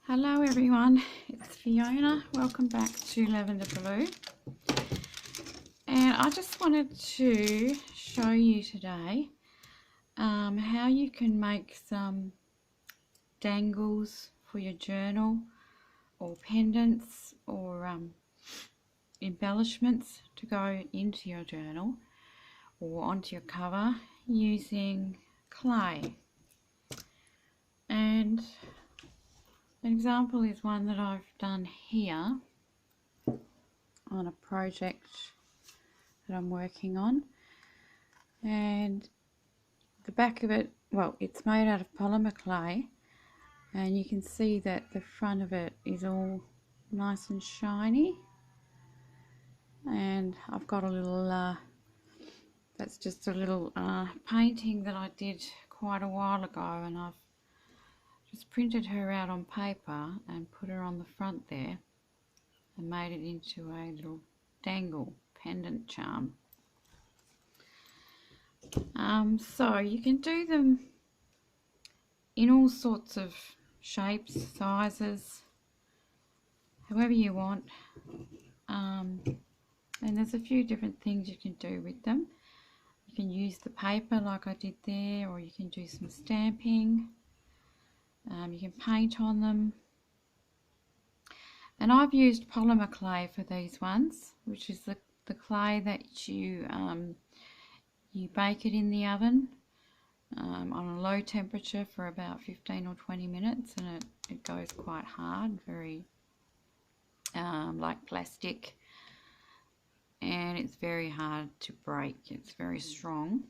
Hello everyone, it's Fiona. Welcome back to Lavender Blue. And I just wanted to show you today how you can make some dangles for your journal, or pendants, or embellishments to go into your journal or onto your cover using clay. And an example is one that I've done here on a project that I'm working on, and the back of it, well, it's made out of polymer clay, and you can see that the front of it is all nice and shiny, and I've got a little that's just a little painting that I did quite a while ago, and I've just printed her out on paper and put her on the front there and made it into a little dangle pendant charm. So you can do them in all sorts of shapes, sizes, however you want, and there's a few different things you can do with them. You can use the paper like I did there, or you can do some stamping. You can paint on them, and I've used polymer clay for these ones, which is the clay that you bake it in the oven on a low temperature for about 15 or 20 minutes, and it goes quite hard, very like plastic, and it's very hard to break. It's very strong.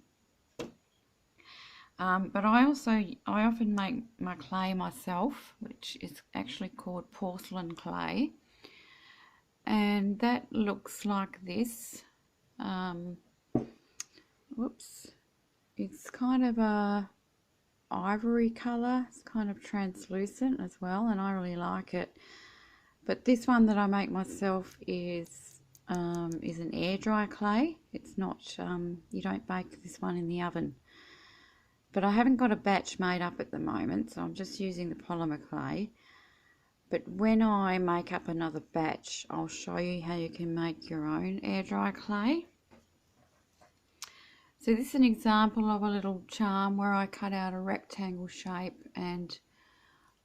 But I often make my clay myself, which is actually called porcelain clay, and that looks like this. Whoops, it's kind of a ivory color. It's kind of translucent as well, and I really like it. But this one that I make myself is an air dry clay. It's not you don't bake this one in the oven. But I haven't got a batch made up at the moment, so I'm just using the polymer clay. But when I make up another batch, I'll show you how you can make your own air dry clay. So this is an example of a little charm where I cut out a rectangle shape, and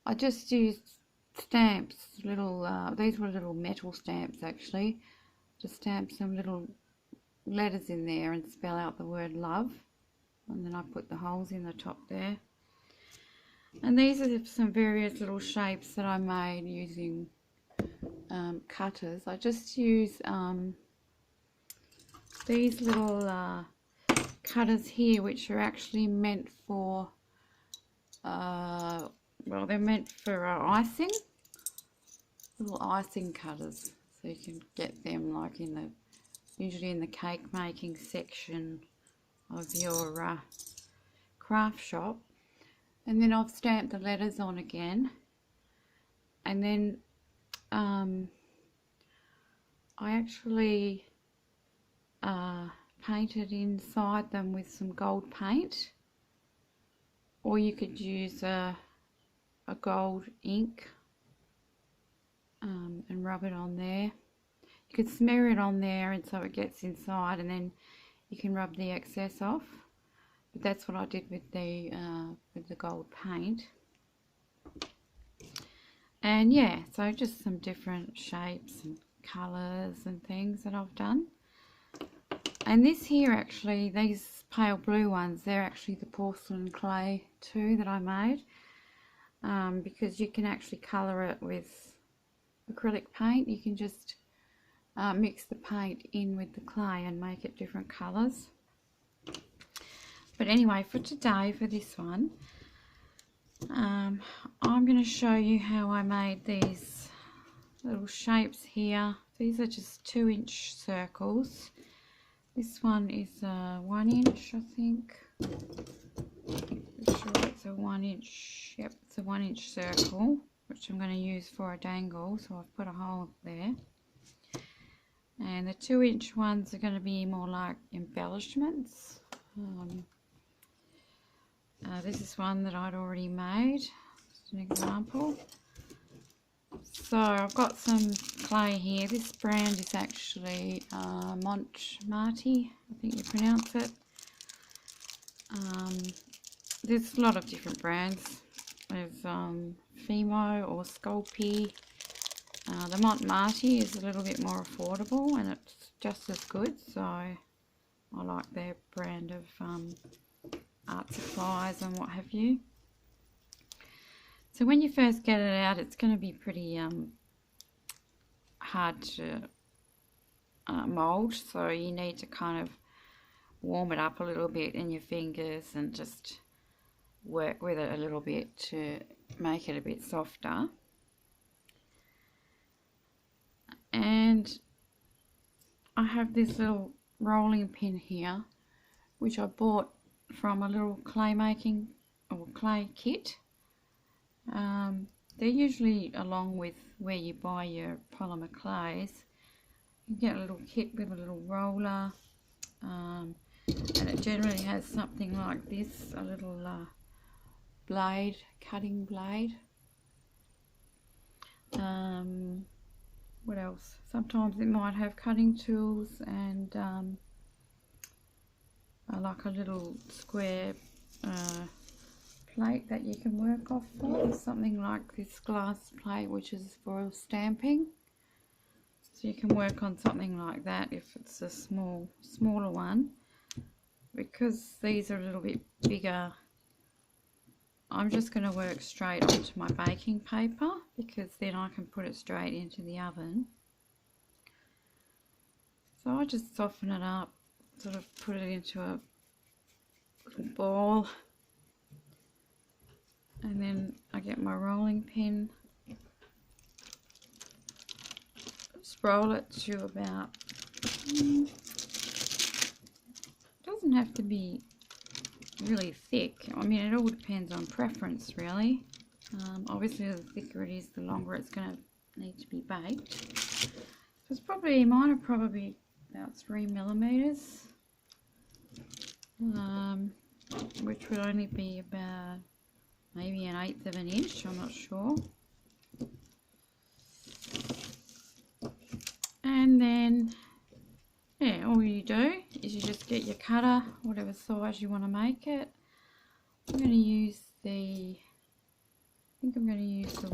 I just used stamps, these were little metal stamps actually, to stamp some little letters in there and spell out the word love. And then I put the holes in the top there. And these are some various little shapes that I made using cutters. I just use these little cutters here, which are actually meant for, well, they're meant for icing, little icing cutters. So you can get them like usually in the cake making section of your craft shop. And then I've stamped the letters on again, and then I actually painted inside them with some gold paint, or you could use a gold ink and rub it on there. You could smear it on there and so it gets inside, and then you can rub the excess off. But that's what I did with the gold paint. And yeah, so just some different shapes and colours and things that I've done. And this here, actually, these pale blue ones, they're actually the porcelain clay too that I made, because you can actually colour it with acrylic paint. You can just mix the paint in with the clay and make it different colours. But anyway, for today, for this one, I'm going to show you how I made these little shapes here. These are just 2-inch circles. This one is 1 inch, I think. I'm sure it's a 1 inch. Yep, it's a 1-inch circle, which I'm going to use for a dangle. So I've put a hole there. And the 2-inch ones are going to be more like embellishments. This is one that I'd already made, just an example. So I've got some clay here. This brand is actually Marty, I think you pronounce it. There's a lot of different brands. There's Fimo or Sculpey. The Marty is a little bit more affordable and it's just as good, so I like their brand of art supplies and what have you. So when you first get it out, it's going to be pretty hard to mould, so you need to kind of warm it up a little bit in your fingers and just work with it a little bit to make it a bit softer. And I have this little rolling pin here, which I bought from a little clay making or clay kit. They're usually along with where you buy your polymer clays. You get a little kit with a little roller, and it generally has something like this, a little blade, cutting blade. What else? Sometimes it might have cutting tools and like a little square plate that you can work off of. Something like this glass plate, which is for stamping. So you can work on something like that if it's a smaller one. Because these are a little bit bigger, I'm just going to work straight onto my baking paper, because then I can put it straight into the oven. So I just soften it up, sort of put it into a little ball, and then I get my rolling pin, just roll it to about, doesn't have to be really thick. I mean, it all depends on preference, really. Obviously, the thicker it is, the longer it's going to need to be baked. So it's probably, mine are probably about 3 millimeters, which would only be about maybe 1/8 of an inch. I'm not sure. And then, yeah, all you do is you just get your cutter, whatever size you want to make it. I'm going to use the, I think I'm going to use the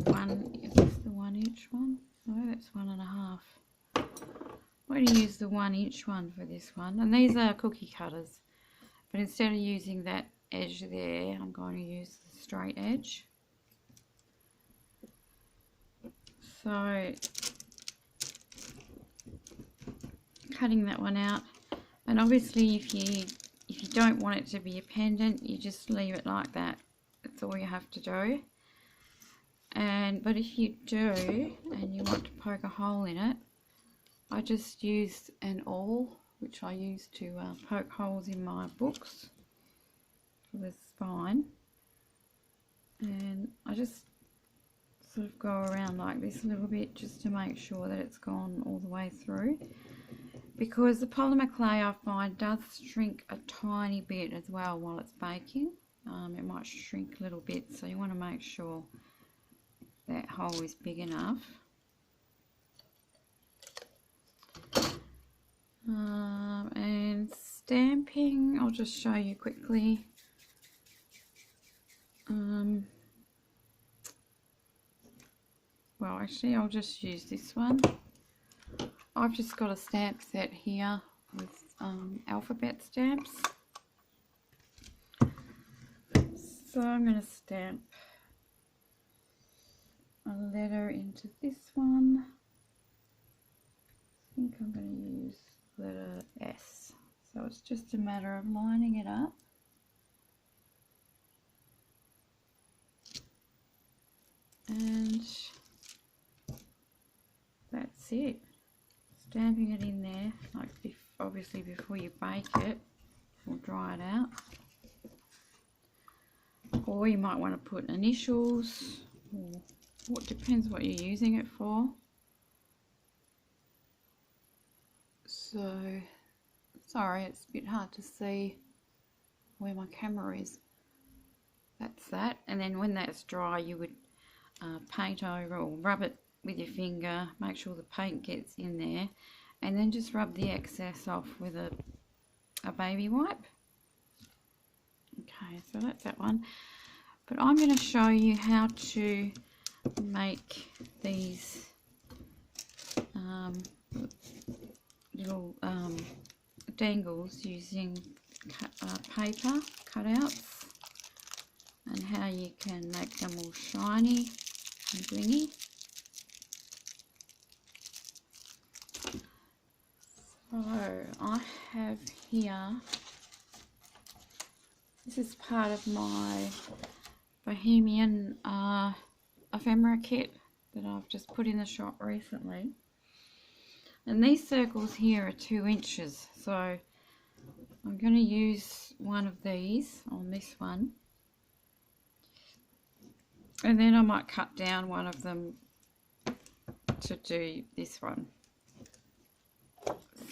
is this the 1 inch one? No, that's 1.5. I'm going to use the 1 inch one for this one. And these are cookie cutters. But instead of using that edge there, I'm going to use the straight edge. So, cutting that one out. And obviously if you don't want it to be a pendant, you just leave it like that. That's all you have to do. But if you do and you want to poke a hole in it, I just use an awl, which I use to poke holes in my books for the spine, and I just sort of go around like this a little bit just to make sure that it's gone all the way through, because the polymer clay, I find, does shrink a tiny bit as well while it's baking. It might shrink a little bit, so you want to make sure that hole is big enough. And stamping, I'll just show you quickly. Well, actually, I'll just use this one. I've just got a stamp set here with alphabet stamps. So I'm going to stamp a letter into this one. I think I'm going to use letter S. So it's just a matter of lining it up. And that's it. Stamping it in there, like obviously before you bake it, or dry it out. Or you might want to put initials, or what depends what you're using it for. So, sorry, it's a bit hard to see where my camera is. That's that. And then when that's dry, you would paint over or rub it with your finger, make sure the paint gets in there, and then just rub the excess off with a baby wipe. Okay, so that's that one. But I'm going to show you how to make these little dangles using paper cutouts, and how you can make them all shiny and blingy. So I have here, this is part of my Bohemian ephemera kit that I've just put in the shop recently. And these circles here are 2 inches, so I'm going to use one of these on this one, and then I might cut down one of them to do this one.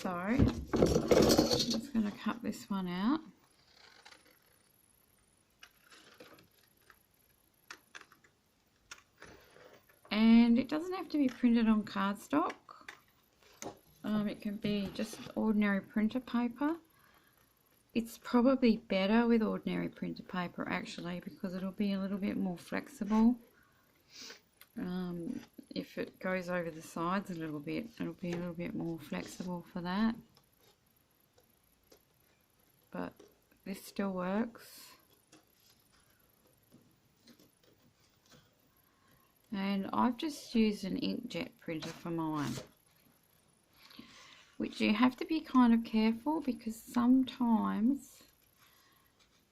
So I'm just going to cut this one out. And it doesn't have to be printed on cardstock. It can be just ordinary printer paper. It's probably better with ordinary printer paper actually, because it'll be a little bit more flexible. If it goes over the sides a little bit, it'll be a little bit more flexible for that. But this still works. And I've just used an inkjet printer for mine, which you have to be kind of careful, because sometimes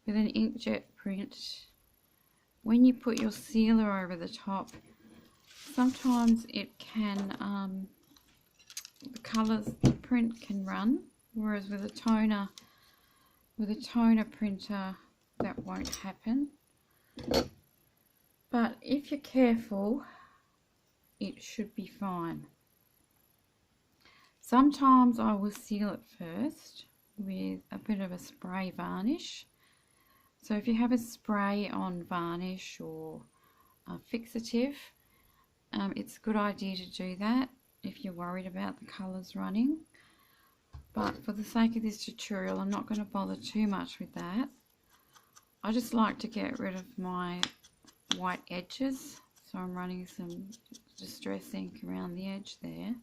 with an inkjet print, when you put your sealer over the top, sometimes it can, the colours, the print can run, whereas with a toner printer that won't happen. But if you're careful, it should be fine. Sometimes I will seal it first with a bit of a spray varnish. So if you have a spray on varnish or a fixative, it's a good idea to do that if you're worried about the colours running. But for the sake of this tutorial, I'm not going to bother too much with that. I just like to get rid of my white edges, so I'm running some distress ink around the edge there.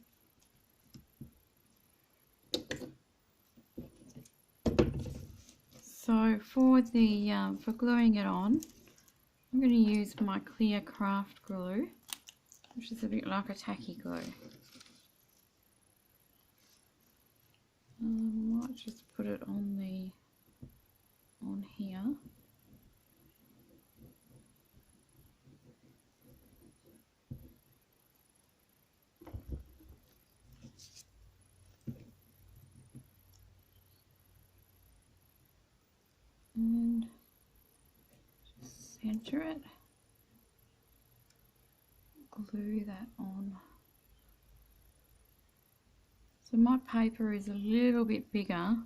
So for the for gluing it on, I'm going to use my clear craft glue, which is a bit like a tacky glue. I might just put it on here. And just center it, glue that on. So my paper is a little bit bigger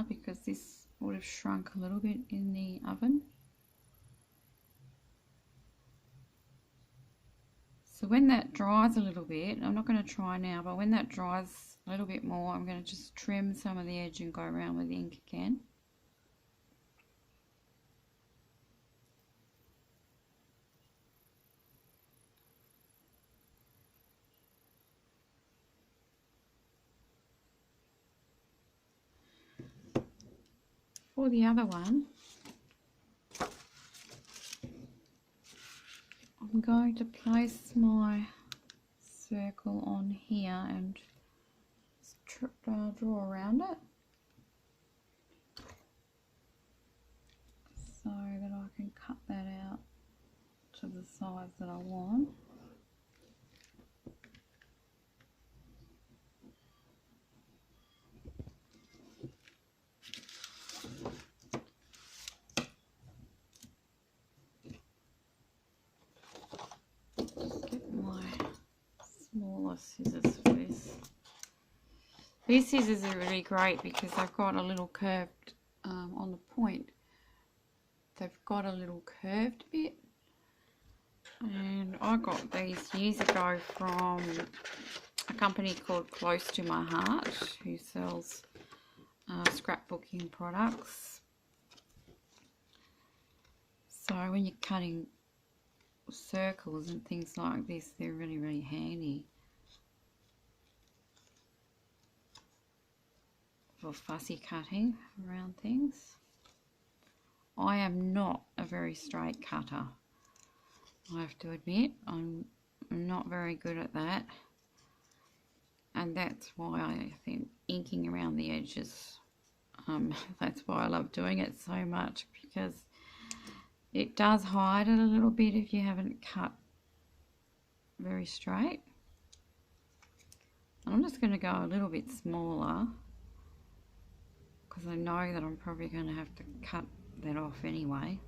because this would have shrunk a little bit in the oven. So when that dries a little bit, I'm not going to try now, but when that dries a little bit more, I'm going to just trim some of the edge and go around with the ink again. For the other one, I'm going to place my circle on here and draw around it so that I can cut that out to the size that I want. Get my smaller scissors for this. These scissors are really great because they've got a little curved on the point. They've got a little curved bit And I got these years ago from a company called Close to My Heart, who sells scrapbooking products. So when you're cutting circles and things like this, they're really, really handy for fussy cutting around things. I am not a very straight cutter, I have to admit. I'm not very good at that, and that's why I think inking around the edges, that's why I love doing it so much, because it does hide it a little bit if you haven't cut very straight. I'm just going to go a little bit smaller because I know that I'm probably going to have to cut that off anyway.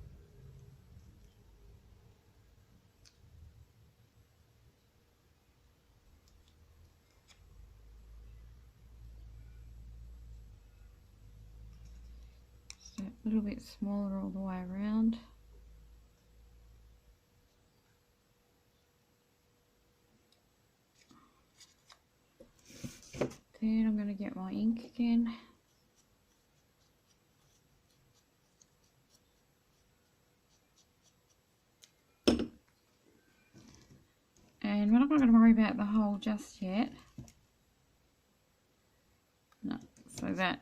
So a little bit smaller all the way around. Then I'm going to get my ink again. And we're not going to worry about the hole just yet. No, so that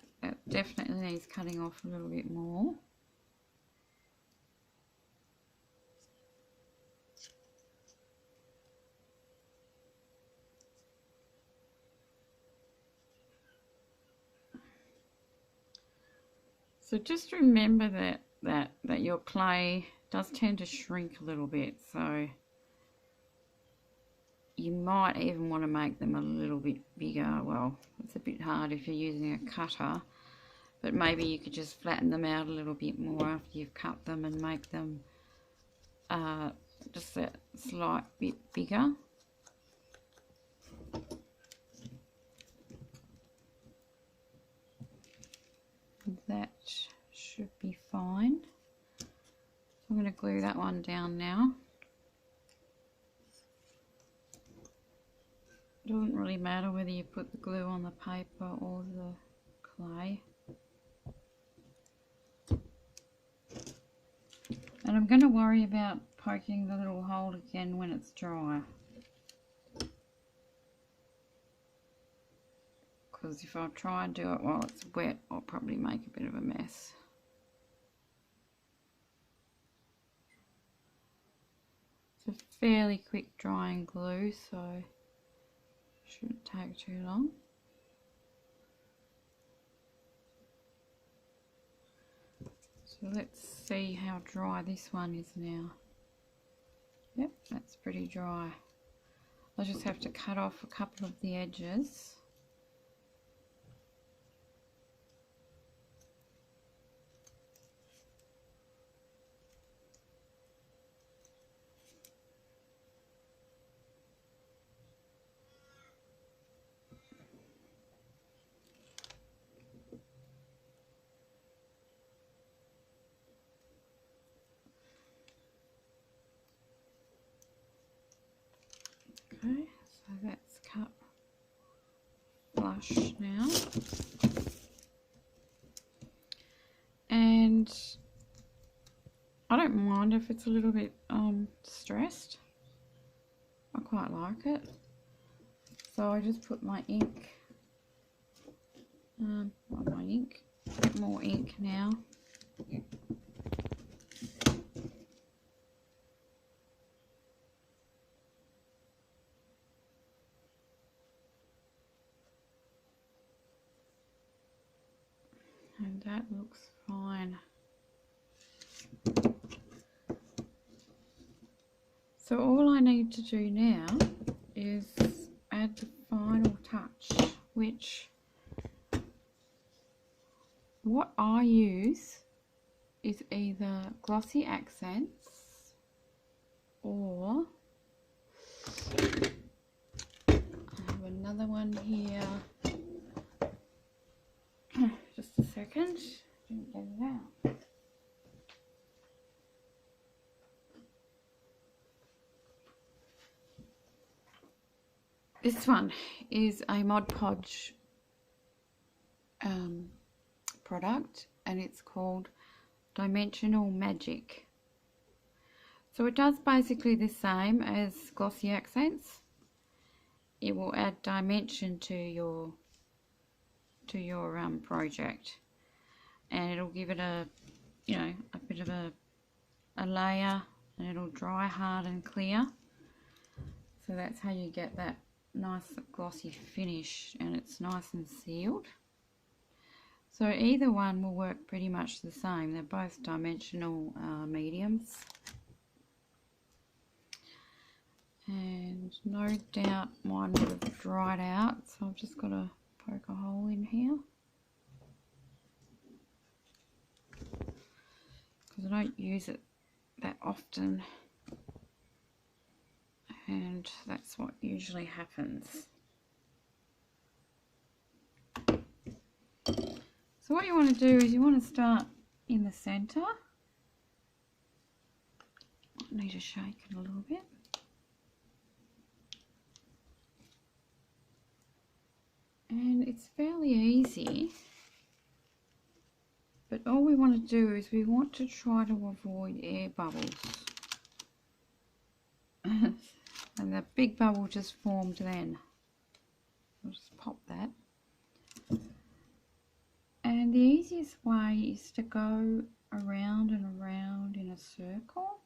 definitely needs cutting off a little bit more. So just remember that your clay does tend to shrink a little bit, so you might even want to make them a little bit bigger. Well, it's a bit hard if you're using a cutter, but maybe you could just flatten them out a little bit more after you've cut them and make them just a slight bit bigger. That should be fine. So I'm going to glue that one down now. It doesn't really matter whether you put the glue on the paper or the clay. And I'm going to worry about poking the little hole again when it's dry. Because if I try and do it while it's wet, I'll probably make a bit of a mess. It's a fairly quick drying glue, so shouldn't take too long. So let's see how dry this one is now. Yep, that's pretty dry. I'll just have to cut off a couple of the edges. Okay, so that's cut flush now. And I don't mind if it's a little bit stressed. I quite like it. So I just put my ink, a bit more ink now. And that looks fine. So all I need to do now is add the final touch, which what I use is either glossy accents or I have another one here. Just a second, didn't get it out. This one is a Mod Podge product, and it's called Dimensional Magic. So it does basically the same as Glossy Accents. It will add dimension to your project, and it'll give it a bit of a layer, and it'll dry hard and clear. So that's how you get that nice glossy finish, and it's nice and sealed. So either one will work pretty much the same. They're both dimensional mediums. And no doubt mine would have dried out, so I've just got to poke a hole in here. Because I don't use it that often. And that's what usually happens. So what you want to do is you want to start in the centre. I need to shake it a little bit. And it's fairly easy. But all we want to do is we want to try to avoid air bubbles. And the big bubble just formed then. I'll just pop that. And the easiest way is to go around and around in a circle.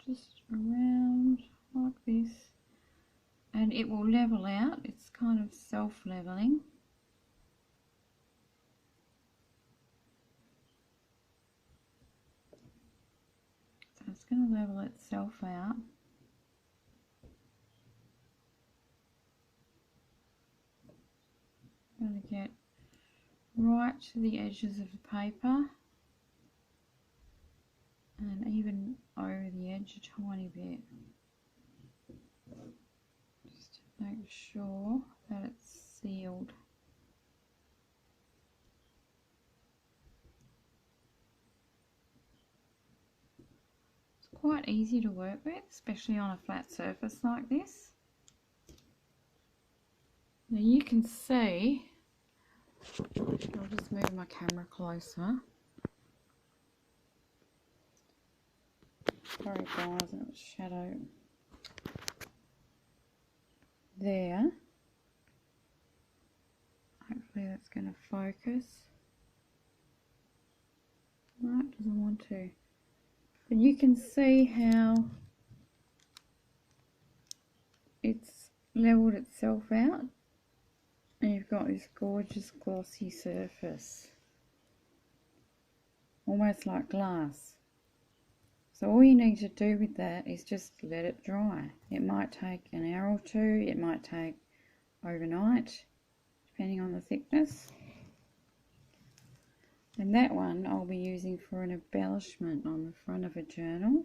Just around like this. And it will level out. It's kind of self-leveling. So it's going to level itself out. I'm going to get right to the edges of the paper and even over the edge a tiny bit. Just to make sure that it's sealed. It's quite easy to work with, especially on a flat surface like this. Now you can see, I'll just move my camera closer. Sorry guys, it was shadow there. Hopefully that's going to focus. No, it doesn't want to. But you can see how it's leveled itself out. And you've got this gorgeous glossy surface, almost like glass. So all you need to do with that is just let it dry. It might take an hour or two, it might take overnight, depending on the thickness. And that one I'll be using for an embellishment on the front of a journal.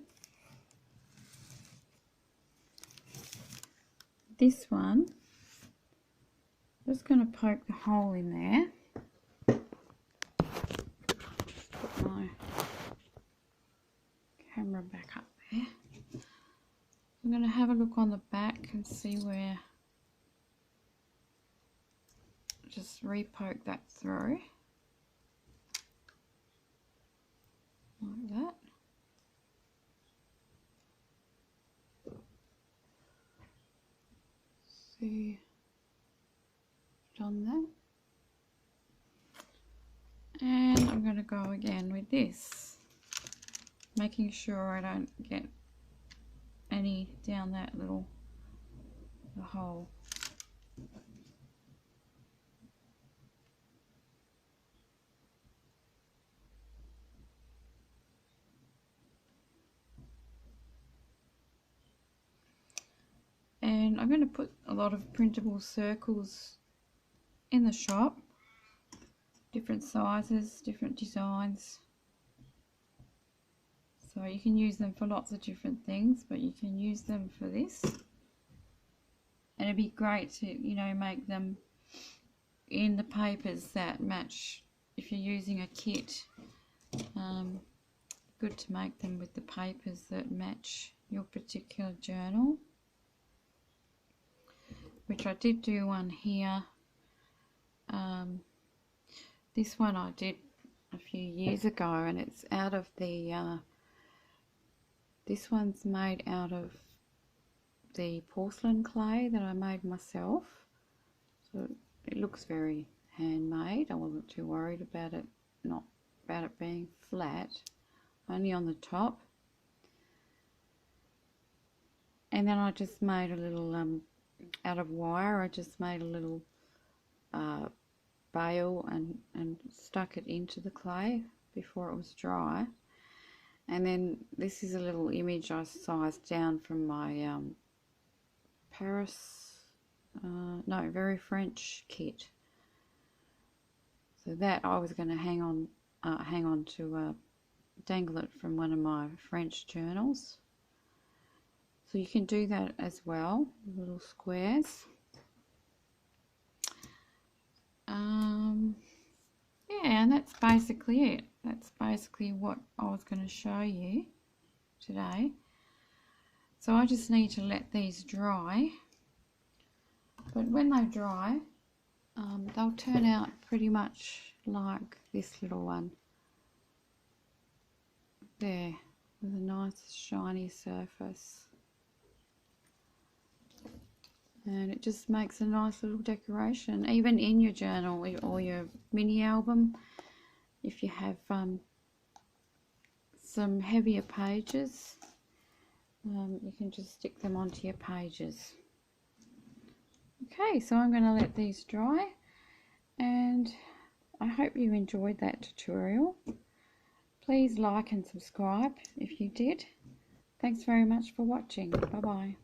This one, just going to poke the hole in there. Put my camera back up there. I'm going to have a look on the back and see where, just re-poke that through. Like that. See. Done that, and I'm going to go again with this, making sure I don't get any down that little hole. And I'm going to put a lot of printable circles in the shop, different sizes, different designs. So you can use them for lots of different things, but you can use them for this. And it'd be great to, you know, make them in the papers that match. If you're using a kit, good to make them with the papers that match your particular journal. which I did do one here. This one I did a few years ago, and it's out of the this one's made out of the porcelain clay that I made myself, so it looks very handmade. I wasn't too worried about it, not about it being flat, only on the top. And then I just made a little out of wire, I just made a little bail and stuck it into the clay before it was dry. And then this is a little image I sized down from my Very French kit. So that I was going to hang on to dangle it from one of my French journals. So you can do that as well, little squares. Yeah, and that's basically it. That's basically what I was going to show you today. So I just need to let these dry. But when they dry, they'll turn out pretty much like this little one there, with a nice shiny surface. And it just makes a nice little decoration, even in your journal or your mini album. If you have some heavier pages, you can just stick them onto your pages. Okay, so I'm going to let these dry, and I hope you enjoyed that tutorial. Please like and subscribe if you did. Thanks very much for watching. Bye bye.